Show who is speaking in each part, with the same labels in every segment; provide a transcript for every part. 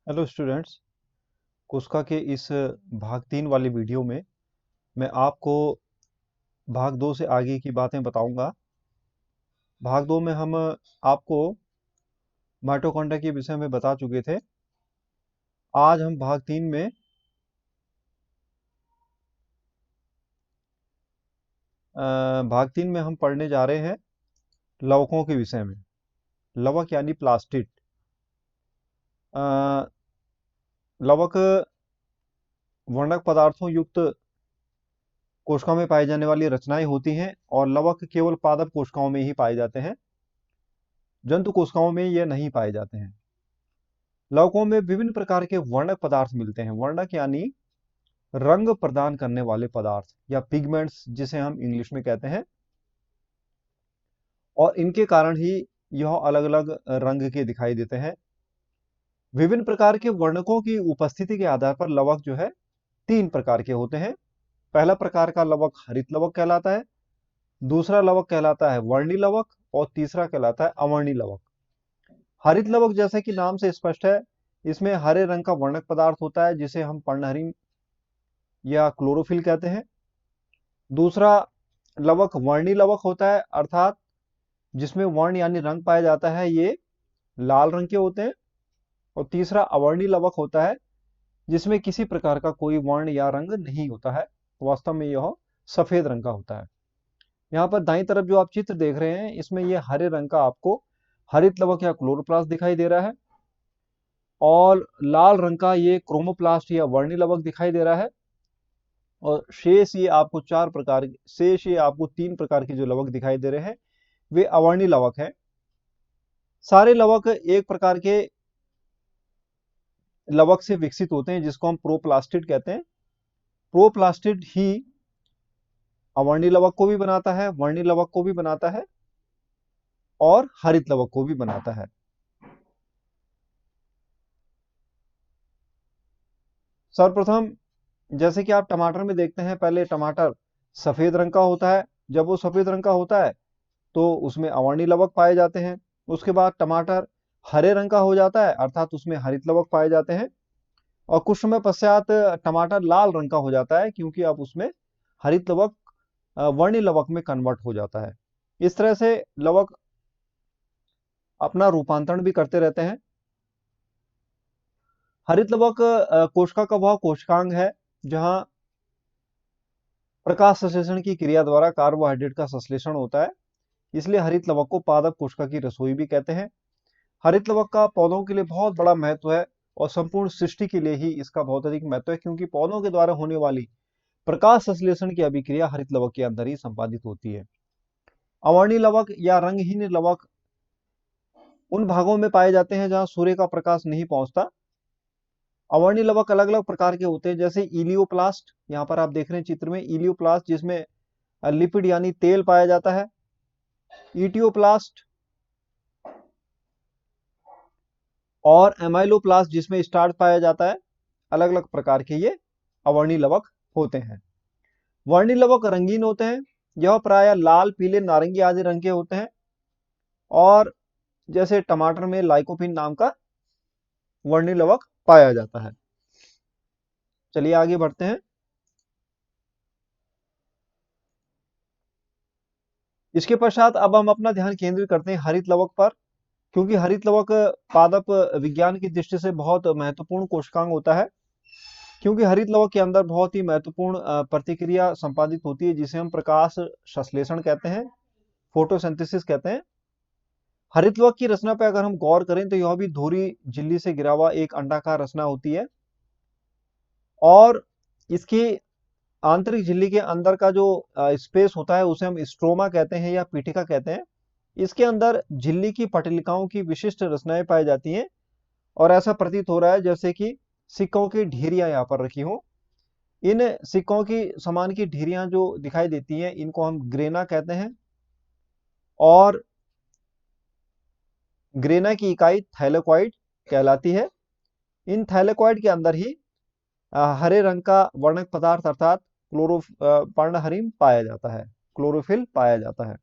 Speaker 1: Hello students. कोशिका के इस भाग 3 वाली वीडियो में मैं आपको भाग 2 से आगे की बातें बताऊंगा। भाग 2 में हम आपको माइटोकॉन्ड्रिया के विषय में बता चुके थे। आज हम भाग 3 में हम पढ़ने जा रहे हैं लवकों के विषय में। लवक यानी प्लास्टिड। अ, लवक वर्णक पदार्थों युक्त कोशिकाओं में पाई जाने वाली रचनाएं होती हैं और लवक केवल पादप कोशिकाओं में ही पाए जाते हैं। जंतु कोशिकाओं में ये नहीं पाए जाते हैं। लवकों में विभिन्न प्रकार के वर्णक पदार्थ मिलते हैं। वर्णक यानी रंग प्रदान करने वाले पदार्थ या पिगमेंट्स जिसे हम इंग्लिश में कहते हैं, और इनके कारण ही यह अलग अलग रंग के दिखाई देते हैं। विभिन्न प्रकार के वर्णकों की उपस्थिति के आधार पर लवक जो है 3 प्रकार के होते हैं। पहला प्रकार का लवक हरित लवक कहलाता है, दूसरा लवक कहलाता है वर्णी लवक और तीसरा कहलाता है अवर्णी लवक। हरित लवक जैसे कि नाम से स्पष्ट है, इसमें हरे रंग का वर्णक पदार्थ होता है जिसे हम पर्णहरिम या क्लोरोफिल कहते हैं। दूसरा लवक वर्णी लवक होता है, अर्थात जिसमें वर्ण यानी रंग पाया जाता है, ये लाल रंग के होते हैं। और तीसरा अवर्णी लवक होता है जिसमें किसी प्रकार का कोई वर्ण या रंग नहीं होता है, वास्तव में यह सफेद रंग का होता है। यहाँ पर दाईं तरफ जो आप चित्र देख रहे हैं, इसमें यह हरे रंग का आपको हरित लवक या क्लोरोप्लास्ट दिखाई दे रहा है, और लाल रंग का ये क्रोमोप्लास्ट या वर्णी लवक दिखाई दे रहा है। और शेष ये आपको 3 प्रकार के जो लवक दिखाई दे रहे हैं, वे अवर्णी लवक हैं। सारे लवक एक प्रकार के लवक से विकसित होते हैं जिसको हम प्रोप्लास्टिड कहते हैं। प्रोप्लास्टिड ही अवर्णी लवक को भी बनाता है, वर्णी लवक को भी बनाता है और हरित लवक को भी बनाता है। सर्वप्रथम जैसे कि आप टमाटर में देखते हैं, पहले टमाटर सफेद रंग का होता है। जब वो सफेद रंग का होता है तो उसमें अवर्णी लवक पाए जाते हैं। उसके बाद टमाटर हरे रंग का हो जाता है, अर्थात उसमें हरित लवक पाए जाते हैं। और कुछ समय पश्चात टमाटर लाल रंग का हो जाता है, क्योंकि अब उसमें हरित लवक वर्णी लवक में कन्वर्ट हो जाता है। इस तरह से लवक अपना रूपांतरण भी करते रहते हैं। हरित लवक कोशिका का वह कोशिकांग है जहां प्रकाश संश्लेषण की क्रिया द्वारा कार्बोहाइड्रेट का संश्लेषण होता है, इसलिए हरित लवक को पादप कोशिका की रसोई भी कहते हैं। हरित लवक का पौधों के लिए बहुत बड़ा महत्व है, और संपूर्ण सृष्टि के लिए ही इसका बहुत अधिक महत्व है, क्योंकि पौधों के द्वारा होने वाली प्रकाश संश्लेषण की अभिक्रिया हरित लवक के अंदर ही संपादित होती है। अवर्णी लवक या रंगहीन लवक उन भागों में पाए जाते हैं जहां सूर्य का प्रकाश नहीं पहुंचता। अवर्णी लवक अलग अलग प्रकार के होते हैं, जैसे इलियोप्लास्ट, यहाँ पर आप देख रहे हैं चित्र में इलियोप्लास्ट जिसमें लिपिड यानी तेल पाया जाता है। इटियोप्लास्ट और एमाइलोप्लास्ट जिसमें स्टार्च पाया जाता है। अलग अलग प्रकार के ये अवर्णी लवक होते हैं। वर्णी लवक रंगीन होते हैं, यह प्राय लाल, पीले, नारंगी आदि रंग के होते हैं। और जैसे टमाटर में लाइकोपिन नाम का वर्णी लवक पाया जाता है। चलिए आगे बढ़ते हैं। इसके पश्चात अब हम अपना ध्यान केंद्रित करते हैं हरित लवक पर, क्योंकि हरित लवक पादप विज्ञान की दृष्टि से बहुत महत्वपूर्ण कोशिकांग होता है। क्योंकि हरित लवक के अंदर बहुत ही महत्वपूर्ण प्रतिक्रिया संपादित होती है जिसे हम प्रकाश संश्लेषण कहते हैं, फोटोसिंथेसिस कहते हैं। हरित लवक की रचना पर अगर हम गौर करें तो यह भी धुरी झिल्ली से घिरा हुआ एक अंडाकार रचना होती है, और इसकी आंतरिक झिल्ली के अंदर का जो स्पेस होता है उसे हम स्ट्रोमा कहते हैं या पीठिका कहते हैं। इसके अंदर झिल्ली की पटलिकाओं की विशिष्ट रचनाएं पाई जाती हैं, और ऐसा प्रतीत हो रहा है जैसे कि सिक्कों की ढेरियां यहाँ पर रखी हों। इन सिक्कों की समान की ढेरियां जो दिखाई देती हैं, इनको हम ग्रेना कहते हैं, और ग्रेना की इकाई थैलेकॉइड कहलाती है। इन थैलेकॉइड के अंदर ही हरे रंग का वर्णक पदार्थ अर्थात पर्णहरिम पाया जाता है, क्लोरोफिल पाया जाता है।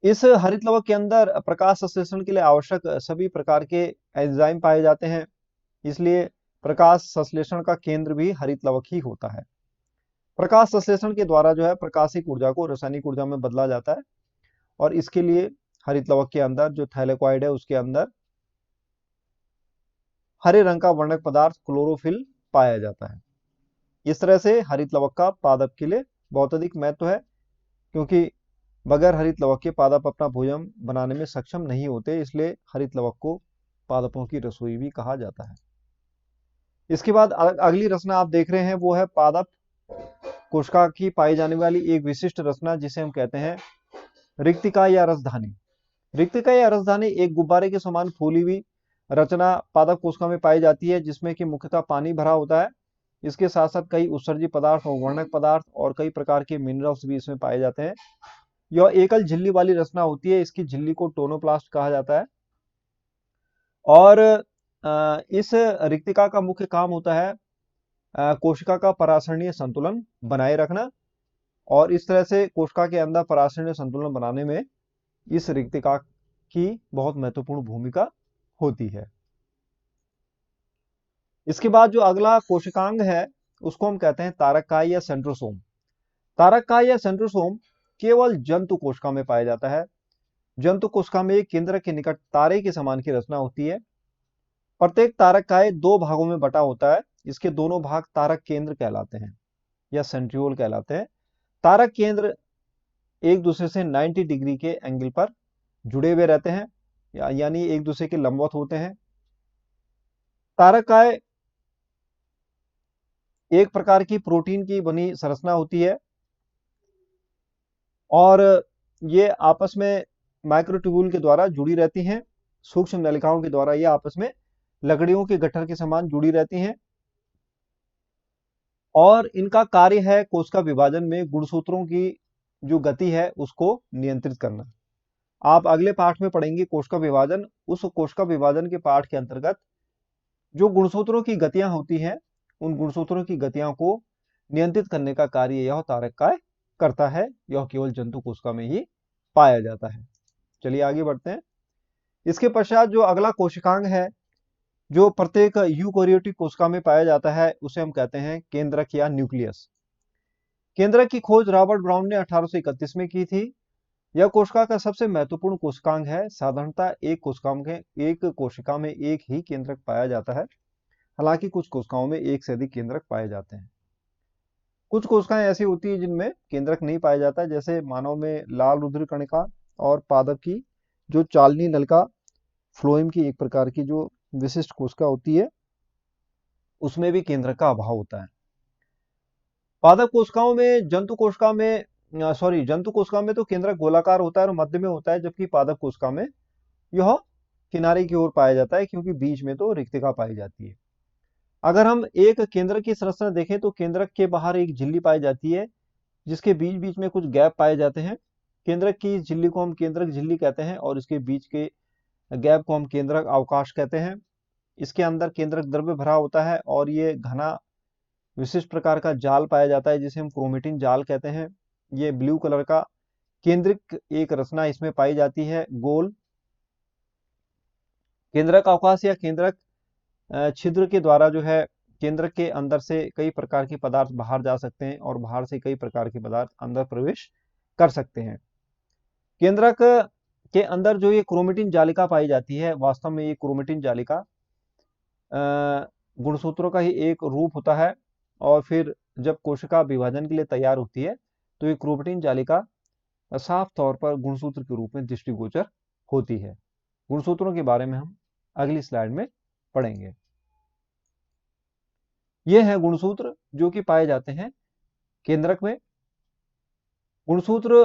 Speaker 1: इस हरित लवक के अंदर प्रकाश संश्लेषण के लिए आवश्यक सभी प्रकार के एंजाइम पाए जाते हैं, इसलिए प्रकाश संश्लेषण का केंद्र भी हरित लवक ही होता है। प्रकाश संश्लेषण के द्वारा जो है प्रकाशिक ऊर्जा को रासायनिक ऊर्जा में बदला जाता है, और इसके लिए हरित लवक के अंदर जो थैलेकॉइड है उसके अंदर हरे रंग का वर्णक पदार्थ क्लोरोफिल पाया जाता है। इस तरह से हरित लवक का पादप के लिए बहुत अधिक महत्व है, क्योंकि बगैर हरित लवक के पादप अपना भोजन बनाने में सक्षम नहीं होते, इसलिए हरित लवक को पादपों की रसोई भी कहा जाता है। इसके बाद अगली रचना आप देख रहे हैं वो है पादप कोशिका की पाई जाने वाली एक विशिष्ट रचना, जिसे हम कहते हैं रिक्तिका या रसधानी। रिक्तिका या रसधानी एक गुब्बारे के समान फूली हुई रचना पादप कोशिका में पाई जाती है, जिसमें कि मुख्यतः पानी भरा होता है। इसके साथ साथ कई उत्सर्जी पदार्थ और वर्णक पदार्थ और कई प्रकार के मिनरल्स भी इसमें पाए जाते हैं। यह एकल झिल्ली वाली रचना होती है, इसकी झिल्ली को टोनोप्लास्ट कहा जाता है। और इस रिक्तिका का मुख्य काम होता है कोशिका का परासरणीय संतुलन बनाए रखना, और इस तरह से कोशिका के अंदर परासरणीय संतुलन बनाने में इस रिक्तिका की बहुत महत्वपूर्ण भूमिका होती है। इसके बाद जो अगला कोशिकांग है उसको हम कहते हैं तारककाय या सेंट्रोसोम। तारककाय या सेंट्रोसोम केवल जंतु कोशिका में पाया जाता है। जंतु कोशिका में एक केंद्रक के निकट तारे के समान की रचना होती है। प्रत्येक तारककाय दो भागों में बटा होता है। इसके दोनों भाग तारक केंद्र कहलाते हैं या सेंट्रियोल कहलाते हैं। तारक केंद्र एक दूसरे से 90 डिग्री के एंगल पर जुड़े हुए रहते हैं, यानी एक दूसरे के लंबवत होते हैं। तारककाय एक प्रकार की प्रोटीन की बनी संरचना होती है, और ये आपस में माइक्रोट्यूब्यूल के द्वारा जुड़ी रहती हैं। सूक्ष्म नलिकाओं के द्वारा ये आपस में लकड़ियों के गट्ठर के समान जुड़ी रहती हैं, और इनका कार्य है कोशिका विभाजन में गुणसूत्रों की जो गति है उसको नियंत्रित करना। आप अगले पाठ में पढ़ेंगे कोशिका विभाजन। उस कोशिका विभाजन के पाठ के अंतर्गत जो गुणसूत्रों की गतियां होती हैं, उन गुणसूत्रों की गतियों को नियंत्रित करने का कार्य यह तारककाय करता है। यह केवल जंतु कोशिका में ही पाया जाता है। चलिए आगे बढ़ते हैं। इसके पश्चात जो अगला कोशिकांग है जो प्रत्येक यूकेरियोटिक कोशिका में पाया जाता है, उसे हम कहते हैं केंद्रक या न्यूक्लियस। केंद्रक की खोज रॉबर्ट ब्राउन ने 1831 में की थी। यह कोशिका का सबसे महत्वपूर्ण कोशिकांग है। साधारणतः एक कोशिका में एक ही केंद्रक पाया जाता है, हालांकि कुछ कोशिकाओं में एक से अधिक केंद्रक पाए जाते हैं। कुछ कोशिकाएं ऐसी होती है जिनमें केंद्रक नहीं पाया जाता, जैसे मानव में लाल रुधिर कणिका और पादप की जो चालनी नलिका फ्लोएम की एक प्रकार की जो विशिष्ट कोशिका होती है, उसमें भी केंद्रक का अभाव होता है। पादप कोशिकाओं में जंतु कोशिका में तो केंद्रक गोलाकार होता है और मध्य में होता है, जबकि पादप कोशिका में यह किनारे की ओर पाया जाता है, क्योंकि बीच में तो रिक्तिका पाई जाती है। अगर हम एक केंद्रक की संरचना देखें तो केंद्रक के बाहर एक झिल्ली पाई जाती है, जिसके बीच बीच में कुछ गैप पाए जाते हैं। केंद्रक की झिल्ली को हम केंद्रक झिल्ली कहते हैं, और इसके बीच के गैप को हम केंद्रक अवकाश कहते हैं। इसके अंदर केंद्रक द्रव्य भरा होता है, और ये घना विशिष्ट प्रकार का जाल पाया जाता है, जिसे हम क्रोमेटिन जाल कहते हैं। ये ब्लू कलर का केंद्रिक एक रचना इसमें पाई जाती है, गोल। केंद्रक अवकाश या केंद्रक छिद्र के द्वारा जो है केंद्रक के अंदर से कई प्रकार के पदार्थ बाहर जा सकते हैं, और बाहर से कई प्रकार के पदार्थ अंदर प्रवेश कर सकते हैं। केंद्रक के अंदर जो ये क्रोमेटिन जालिका पाई जाती है, वास्तव में ये क्रोमेटिन जालिका गुणसूत्रों का ही एक रूप होता है, और फिर जब कोशिका विभाजन के लिए तैयार होती है तो ये क्रोमेटिन जालिका साफ तौर पर गुणसूत्र के रूप में दृष्टिगोचर होती है। गुणसूत्रों के बारे में हम अगली स्लाइड में पढ़ेंगे। ये हैं गुणसूत्र जो कि पाए जाते हैं केंद्रक में। गुणसूत्र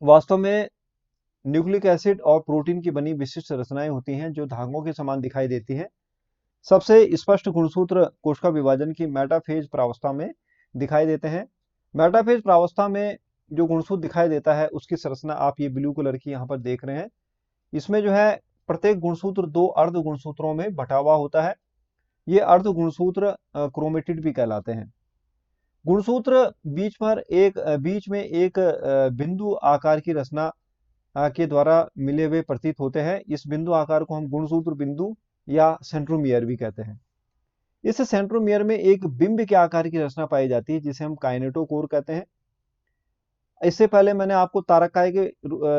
Speaker 1: वास्तव में न्यूक्लिक एसिड और प्रोटीन की बनी विशिष्ट रचनाएं होती हैं, जो धागों के समान दिखाई देती हैं। सबसे स्पष्ट गुणसूत्र कोशिका विभाजन की मेटाफेज प्रावस्था में दिखाई देते हैं। मेटाफेज प्रावस्था में जो गुणसूत्र दिखाई देता है उसकी संरचना आप ये ब्लू कलर की यहाँ पर देख रहे हैं। इसमें जो है प्रत्येक गुणसूत्र दो अर्ध गुणसूत्रों में बटा हुआ होता है। ये अर्ध गुणसूत्र क्रोमेटिड भी कहलाते हैं। गुणसूत्र बीच में एक बिंदु आकार की रचना के द्वारा मिले हुए प्रतीत होते हैं। इस बिंदु आकार को हम गुणसूत्र बिंदु या सेंट्रोमियर भी कहते हैं। इस सेंट्रोमियर में एक बिंब के आकार की रचना पाई जाती है जिसे हम काइनेटोकोर कहते हैं। इससे पहले मैंने आपको तारककाय के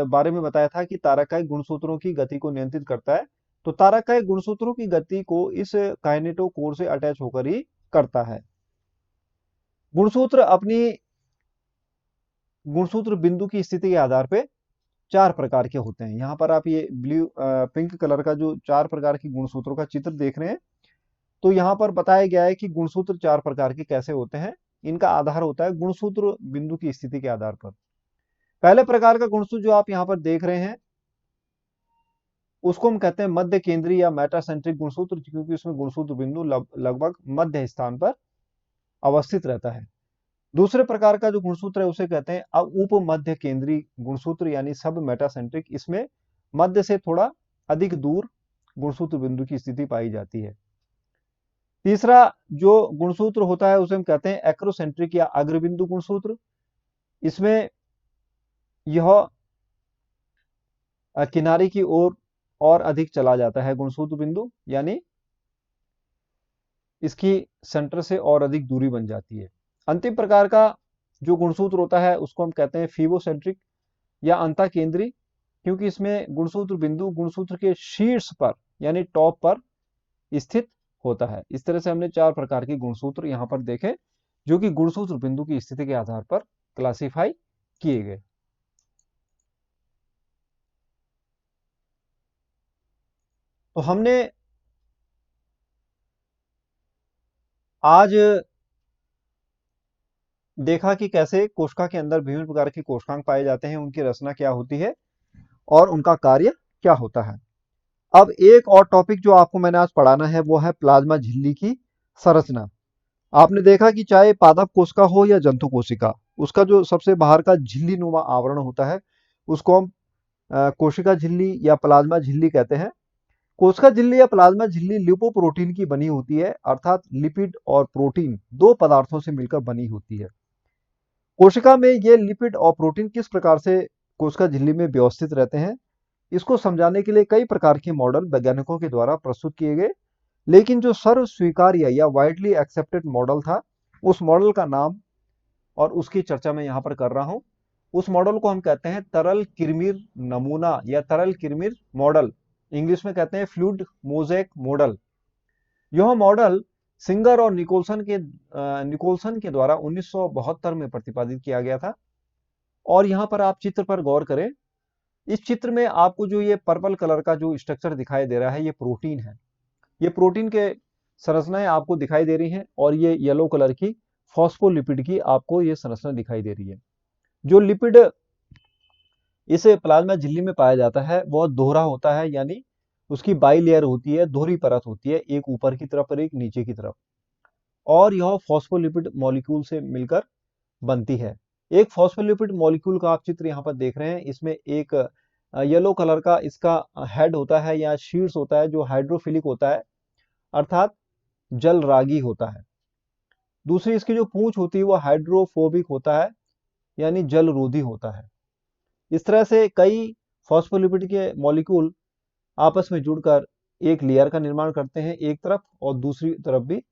Speaker 1: बारे में बताया था कि तारककाय गुणसूत्रों की गति को नियंत्रित करता है। तो तारककाय गुणसूत्रों की गति को इस काइनेटोकोर से अटैच होकर ही करता है। गुणसूत्र बिंदु की स्थिति के आधार पे 4 प्रकार के होते हैं। यहाँ पर आप ये पिंक कलर का जो 4 प्रकार के गुणसूत्रों का चित्र देख रहे हैं, तो यहाँ पर बताया गया है कि गुणसूत्र 4 प्रकार के कैसे होते हैं। इनका आधार होता है गुणसूत्र बिंदु की स्थिति के आधार पर। पहले प्रकार का गुणसूत्र जो आप यहाँ पर देख रहे हैं, उसको हम कहते हैं मध्य केंद्रीय या मेटासेंट्रिक गुणसूत्र, क्योंकि उसमें गुणसूत्र बिंदु लगभग मध्य स्थान पर अवस्थित रहता है। दूसरे प्रकार का जो गुणसूत्र है उसे कहते हैं उप मध्य केंद्रीय गुणसूत्र यानी सब मेटासेंट्रिक। इसमें मध्य से थोड़ा अधिक दूर गुणसूत्र बिंदु की स्थिति पाई जाती है। तीसरा जो गुणसूत्र होता है उसे हम कहते हैं एक्रोसेंट्रिक या अग्रबिंदु गुणसूत्र। इसमें यह किनारे की ओर और अधिक चला जाता है गुणसूत्र बिंदु, यानी इसकी सेंटर से और अधिक दूरी बन जाती है। अंतिम प्रकार का जो गुणसूत्र होता है उसको हम कहते हैं फिबोसेंट्रिक या अंतः केंद्रीय, क्योंकि इसमें गुणसूत्र बिंदु गुणसूत्र के शीर्ष पर यानी टॉप पर स्थित होता है। इस तरह से हमने 4 प्रकार के गुणसूत्र यहाँ पर देखे जो कि गुणसूत्र बिंदु की स्थिति के आधार पर क्लासिफाई किए गए। तो हमने आज देखा कि कैसे कोशिका के अंदर विभिन्न प्रकार के कोशिकांग पाए जाते हैं, उनकी रचना क्या होती है और उनका कार्य क्या होता है। अब एक और टॉपिक जो आपको मैंने आज पढ़ाना है वो है प्लाज्मा झिल्ली की संरचना। आपने देखा कि चाहे पादप कोशिका हो या जंतु कोशिका, उसका जो सबसे बाहर का झिल्ली नुमा आवरण होता है उसको हम कोशिका झिल्ली या प्लाज्मा झिल्ली कहते हैं। कोशिका झिल्ली या प्लाज्मा झिल्ली लिपोप्रोटीन की बनी होती है, अर्थात लिपिड और प्रोटीन 2 पदार्थों से मिलकर बनी होती है। कोशिका में ये लिपिड और प्रोटीन किस प्रकार से कोशिका झिल्ली में व्यवस्थित रहते हैं, इसको समझाने के लिए कई प्रकार के मॉडल वैज्ञानिकों के द्वारा प्रस्तुत किए गए, लेकिन जो सर्व स्वीकार्य या वाइडली एक्सेप्टेड मॉडल था, उस मॉडल का नाम और उसकी चर्चा मैं यहाँ पर कर रहा हूँ। उस मॉडल को हम कहते हैं तरल किरमिर नमूना या तरल किरमिर मॉडल, इंग्लिश में कहते हैं फ्लूइड मोज़ेक मॉडल। यह मॉडल सिंगर और निकोलसन के द्वारा 1972 में प्रतिपादित किया गया था। और यहाँ पर आप चित्र पर गौर करें। इस चित्र में आपको जो ये पर्पल कलर का जो स्ट्रक्चर दिखाई दे रहा है, ये प्रोटीन है। ये प्रोटीन के संरचनाएं आपको दिखाई दे रही हैं और ये येलो कलर की फॉस्फोलिपिड की आपको ये संरचना दिखाई दे रही है। जो लिपिड इस प्लाज्मा झिल्ली में पाया जाता है वह दोहरा होता है, यानी उसकी बाई लेयर होती है, दोहरी परत होती है, एक ऊपर की तरफ और एक नीचे की तरफ, और यह फॉस्फोलिपिड मॉलिक्यूल से मिलकर बनती है। एक फॉस्फोलिपिड मॉलिक्यूल का आप चित्र यहाँ पर देख रहे हैं। इसमें एक येलो कलर का इसका हेड होता है या शीर्ष होता है जो हाइड्रोफिलिक होता है, अर्थात जल रागी होता है। दूसरी इसकी जो पूंछ होती है वो हाइड्रोफोबिक होता है, यानी जल रोधी होता है। इस तरह से कई फॉस्फोलिपिड के मॉलिक्यूल आपस में जुड़कर एक लेयर का निर्माण करते हैं एक तरफ, और दूसरी तरफ भी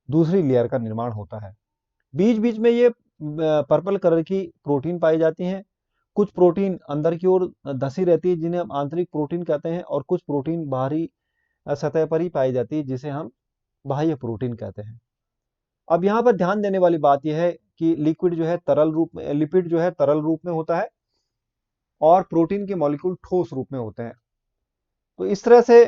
Speaker 1: दूसरी लेयर का निर्माण होता है। बीच बीच में ये पर्पल कलर की प्रोटीन पाई जाती हैं। कुछ प्रोटीन अंदर की ओर धसी रहती है जिन्हें हम आंतरिक प्रोटीन कहते हैं, और कुछ प्रोटीन बाहरी सतह पर ही पाई जाती है जिसे हम बाह्य प्रोटीन कहते हैं। अब यहाँ पर ध्यान देने वाली बात यह है कि लिपिड जो है तरल रूप में होता है और प्रोटीन के मॉलिक्यूल ठोस रूप में होते हैं। तो इस तरह से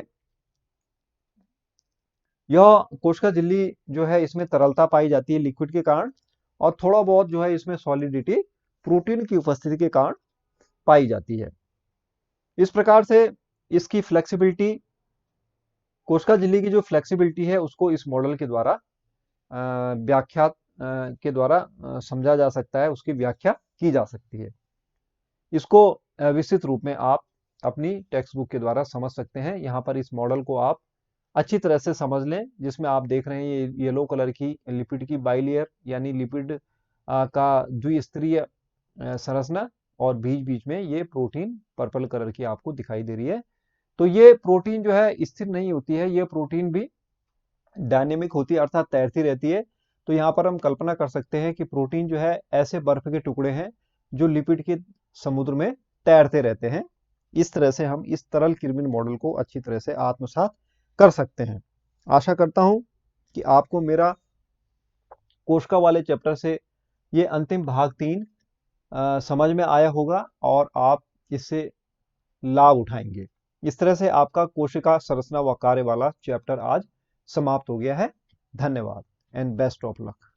Speaker 1: यह कोशिका झिल्ली जो है इसमें तरलता पाई जाती है लिक्विड के कारण, और थोड़ा बहुत जो है इसमें सॉलिडिटी प्रोटीन की उपस्थिति के कारण पाई जाती है। इस प्रकार से इसकी फ्लेक्सिबिलिटी, कोशिका झिल्ली की जो फ्लेक्सिबिलिटी है उसको इस मॉडल के द्वारा व्याख्या के द्वारा समझा जा सकता है, उसकी व्याख्या की जा सकती है। इसको विस्तृत रूप में आप अपनी टेक्स्ट बुक के द्वारा समझ सकते हैं। यहाँ पर इस मॉडल को आप अच्छी तरह से समझ लें, जिसमें आप देख रहे हैं ये येलो कलर की लिपिड की बाइलेयर यानी लिपिड का द्विस्तरीय संरचना, और बीच बीच में ये प्रोटीन पर्पल कलर की आपको दिखाई दे रही है। तो ये प्रोटीन जो है स्थिर नहीं होती है, ये प्रोटीन भी डायनेमिक होती है, अर्थात तैरती रहती है। तो यहाँ पर हम कल्पना कर सकते हैं कि प्रोटीन जो है ऐसे बर्फ के टुकड़े हैं जो लिपिड के समुद्र में तैरते रहते हैं। इस तरह से हम इस तरल कृमिन मॉडल को अच्छी तरह से आत्मसात कर सकते हैं। आशा करता हूं कि आपको मेरा कोशिका वाले चैप्टर से ये अंतिम भाग 3 समझ में आया होगा और आप इससे लाभ उठाएंगे। इस तरह से आपका कोशिका संरचना व कार्य वाला चैप्टर आज समाप्त हो गया है। धन्यवाद एंड बेस्ट ऑफ लक।